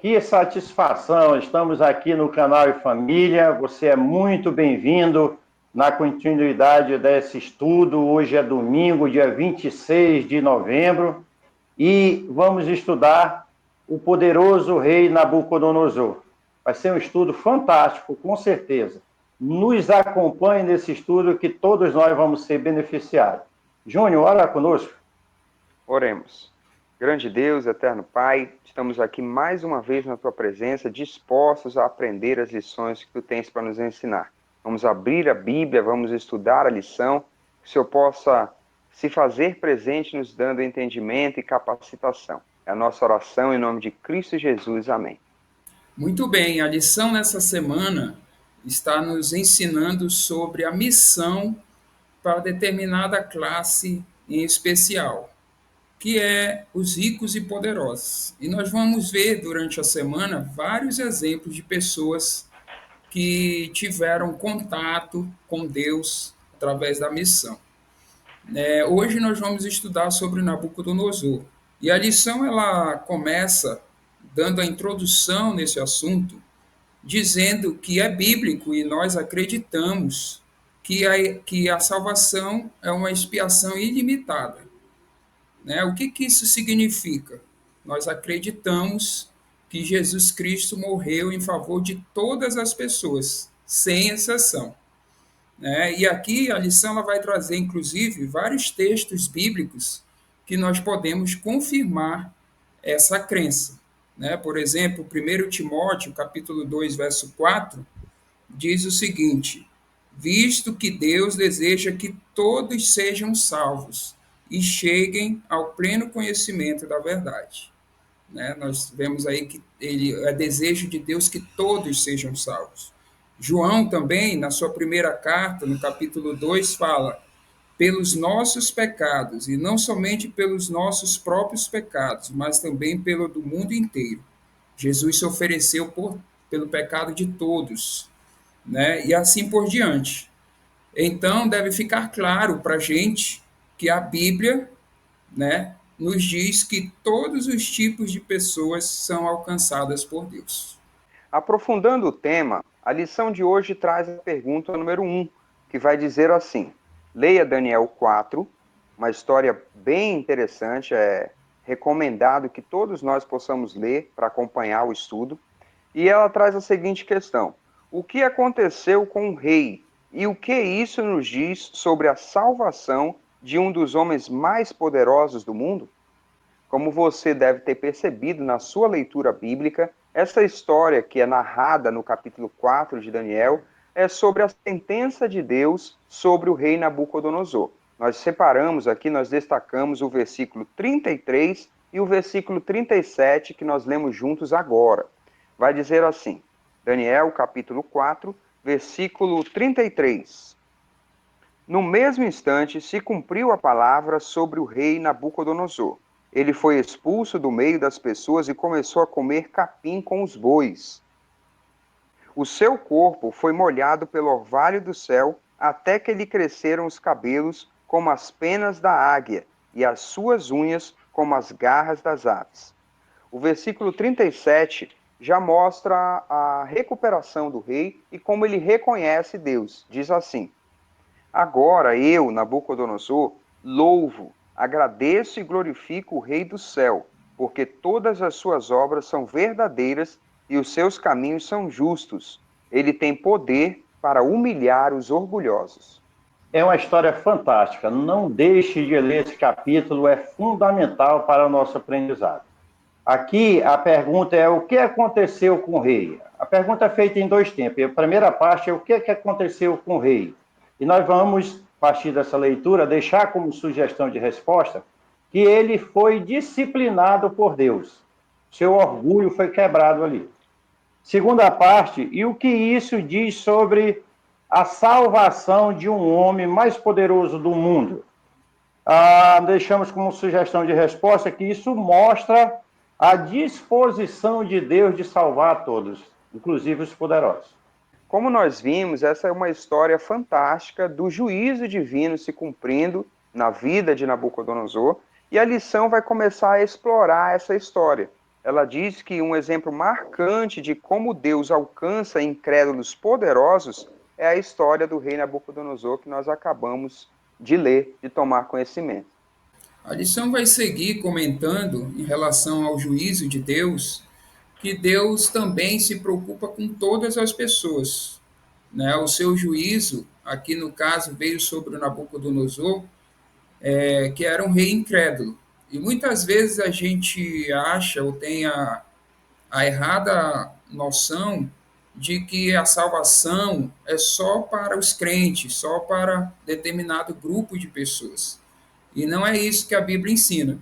Que satisfação! Estamos aqui no canal E Família. Você é muito bem-vindo na continuidade desse estudo. Hoje é domingo, dia 26 de novembro, e vamos estudar o poderoso rei Nabucodonosor. Vai ser um estudo fantástico, com certeza. Nos acompanhe nesse estudo que todos nós vamos ser beneficiados. Júnior, ora conosco. Oremos. Grande Deus, eterno Pai, estamos aqui mais uma vez na Tua presença, dispostos a aprender as lições que Tu tens para nos ensinar. Vamos abrir a Bíblia, vamos estudar a lição, que o Senhor possa se fazer presente, nos dando entendimento e capacitação. É a nossa oração em nome de Cristo Jesus. Amém. Muito bem, a lição nessa semana está nos ensinando sobre a missão para determinada classe em especial, que é os ricos e poderosos. E nós vamos ver durante a semana vários exemplos de pessoas que tiveram contato com Deus através da missão. Hoje nós vamos estudar sobre Nabucodonosor. E a lição ela começa dando a introdução nesse assunto, dizendo que é bíblico e nós acreditamos que a salvação é uma expiação ilimitada. Né? O que isso significa? Nós acreditamos que Jesus Cristo morreu em favor de todas as pessoas, sem exceção. Né? E aqui a lição ela vai trazer, inclusive, vários textos bíblicos que nós podemos confirmar essa crença. Né? Por exemplo, 1 Timóteo, capítulo 2, verso 4, diz o seguinte: visto que Deus deseja que todos sejam salvos e cheguem ao pleno conhecimento da verdade. Né? Nós vemos aí que é desejo de Deus que todos sejam salvos. João também, na sua primeira carta, no capítulo 2, fala: pelos nossos pecados, e não somente pelos nossos próprios pecados, mas também pelo do mundo inteiro. Jesus se ofereceu pelo pecado de todos, né? E assim por diante. Então, deve ficar claro para a gente que a Bíblia, né, nos diz que todos os tipos de pessoas são alcançadas por Deus. Aprofundando o tema, a lição de hoje traz a pergunta número 1, que vai dizer assim: leia Daniel 4, uma história bem interessante, é recomendado que todos nós possamos ler para acompanhar o estudo, e ela traz a seguinte questão: o que aconteceu com o rei e o que isso nos diz sobre a salvação de um dos homens mais poderosos do mundo? Como você deve ter percebido na sua leitura bíblica, essa história que é narrada no capítulo 4 de Daniel é sobre a sentença de Deus sobre o rei Nabucodonosor. Nós separamos aqui, nós destacamos o versículo 33 e o versículo 37 que nós lemos juntos agora. Vai dizer assim, Daniel capítulo 4, versículo 33. No mesmo instante se cumpriu a palavra sobre o rei Nabucodonosor. Ele foi expulso do meio das pessoas e começou a comer capim com os bois. O seu corpo foi molhado pelo orvalho do céu, até que lhe cresceram os cabelos como as penas da águia, e as suas unhas como as garras das aves. O versículo 37 já mostra a recuperação do rei e como ele reconhece Deus. Diz assim: agora eu, Nabucodonosor, louvo, agradeço e glorifico o Rei do céu, porque todas as suas obras são verdadeiras e os seus caminhos são justos. Ele tem poder para humilhar os orgulhosos. É uma história fantástica. Não deixe de ler esse capítulo, é fundamental para o nosso aprendizado. Aqui a pergunta é: o que aconteceu com o rei? A pergunta é feita em dois tempos. A primeira parte é: o que aconteceu com o rei? E nós vamos, a partir dessa leitura, deixar como sugestão de resposta que ele foi disciplinado por Deus. Seu orgulho foi quebrado ali. Segunda parte: e o que isso diz sobre a salvação de um homem mais poderoso do mundo? Deixamos como sugestão de resposta que isso mostra a disposição de Deus de salvar a todos, inclusive os poderosos. Como nós vimos, essa é uma história fantástica do juízo divino se cumprindo na vida de Nabucodonosor, e a lição vai começar a explorar essa história. ela diz que um exemplo marcante de como Deus alcança incrédulos poderosos é a história do rei Nabucodonosor que nós acabamos de ler, de tomar conhecimento. A lição vai seguir comentando em relação ao juízo de Deus, que Deus também se preocupa com todas as pessoas, né? O seu juízo, aqui no caso, veio sobre o Nabucodonosor, que era um rei incrédulo. E muitas vezes a gente acha ou tem a errada noção de que a salvação é só para os crentes, só para determinado grupo de pessoas. E não é isso que a Bíblia ensina,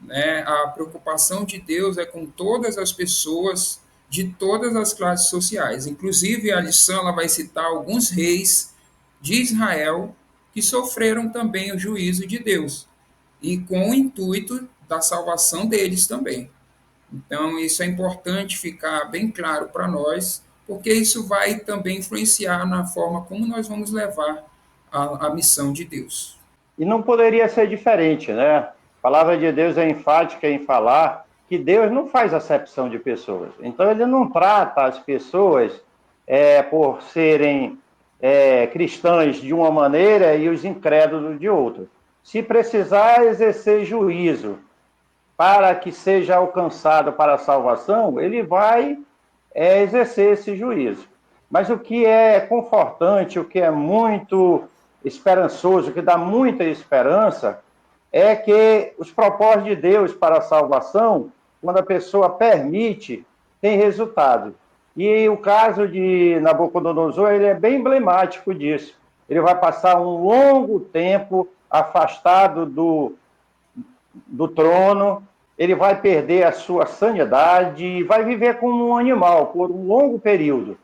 né? A preocupação de Deus é com todas as pessoas de todas as classes sociais. Inclusive, a lição ela vai citar alguns reis de Israel que sofreram também o juízo de Deus, e com o intuito da salvação deles também. Então, isso é importante ficar bem claro para nós, porque isso vai também influenciar na forma como nós vamos levar a missão de Deus. E não poderia ser diferente, né? A palavra de Deus é enfática em falar que Deus não faz acepção de pessoas. Então, ele não trata as pessoas por serem cristãs de uma maneira e os incrédulos de outra. Se precisar exercer juízo para que seja alcançado para a salvação, ele vai exercer esse juízo. Mas o que é confortante, o que é muito esperançoso, o que dá muita esperança, é que os propósitos de Deus para a salvação, quando a pessoa permite, tem resultado. E o caso de Nabucodonosor, ele é bem emblemático disso. Ele vai passar um longo tempo afastado do trono, ele vai perder a sua sanidade e vai viver como um animal por um longo período.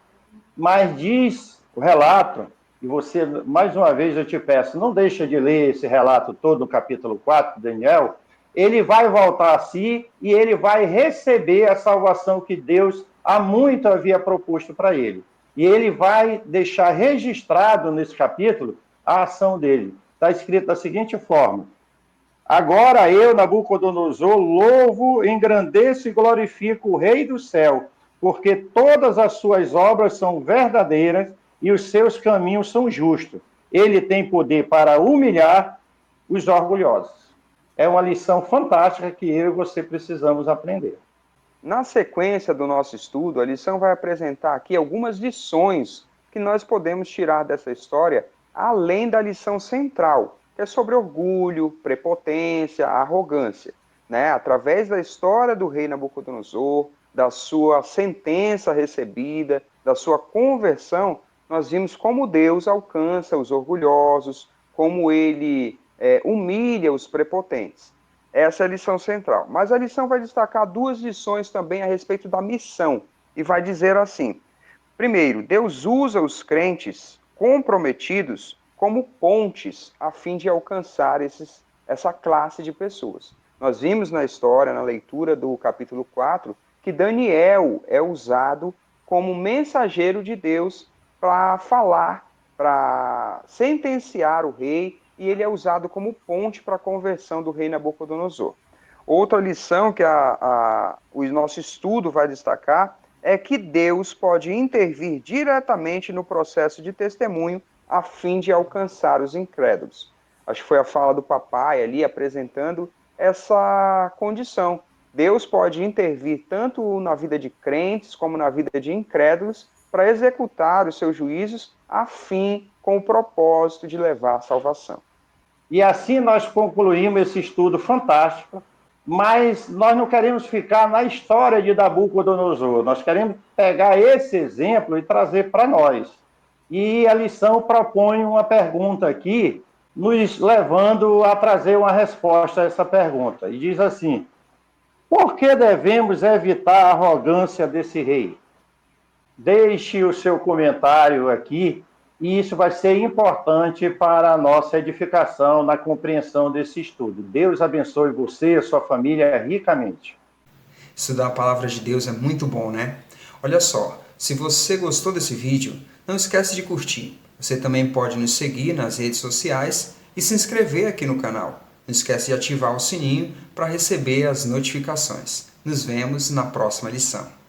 Mas diz o relato, e você, mais uma vez eu te peço, não deixa de ler esse relato todo no capítulo 4 de Daniel, ele vai voltar a si e ele vai receber a salvação que Deus há muito havia proposto para ele. E ele vai deixar registrado nesse capítulo a ação dele. Está escrito da seguinte forma: agora eu, Nabucodonosor, louvo, engrandeço e glorifico o Rei do céu, porque todas as suas obras são verdadeiras e os seus caminhos são justos. Ele tem poder para humilhar os orgulhosos. É uma lição fantástica que eu e você precisamos aprender. Na sequência do nosso estudo, a lição vai apresentar aqui algumas lições que nós podemos tirar dessa história, além da lição central, que é sobre orgulho, prepotência, arrogância, né? Através da história do rei Nabucodonosor, da sua sentença recebida, da sua conversão, nós vimos como Deus alcança os orgulhosos, como ele humilha os prepotentes. Essa é a lição central. Mas a lição vai destacar duas lições também a respeito da missão, e vai dizer assim: primeiro, Deus usa os crentes comprometidos como pontes a fim de alcançar essa classe de pessoas. Nós vimos na história, na leitura do capítulo 4, que Daniel é usado como mensageiro de Deus para falar, para sentenciar o rei, e ele é usado como ponte para a conversão do rei Nabucodonosor. Outra lição que o nosso estudo vai destacar é que Deus pode intervir diretamente no processo de testemunho a fim de alcançar os incrédulos. Acho que foi a fala do papai ali apresentando essa condição. Deus pode intervir tanto na vida de crentes como na vida de incrédulos para executar os seus juízos a fim, com o propósito de levar a salvação. E assim nós concluímos esse estudo fantástico, mas nós não queremos ficar na história de Nabucodonosor, nós queremos pegar esse exemplo e trazer para nós. E a lição propõe uma pergunta aqui, nos levando a trazer uma resposta a essa pergunta. E diz assim: por que devemos evitar a arrogância desse rei? Deixe o seu comentário aqui, e isso vai ser importante para a nossa edificação na compreensão desse estudo. Deus abençoe você e sua família ricamente. Estudar a palavra de Deus é muito bom, né? Olha só, se você gostou desse vídeo, não esquece de curtir. Você também pode nos seguir nas redes sociais e se inscrever aqui no canal. Não esquece de ativar o sininho para receber as notificações. Nos vemos na próxima lição.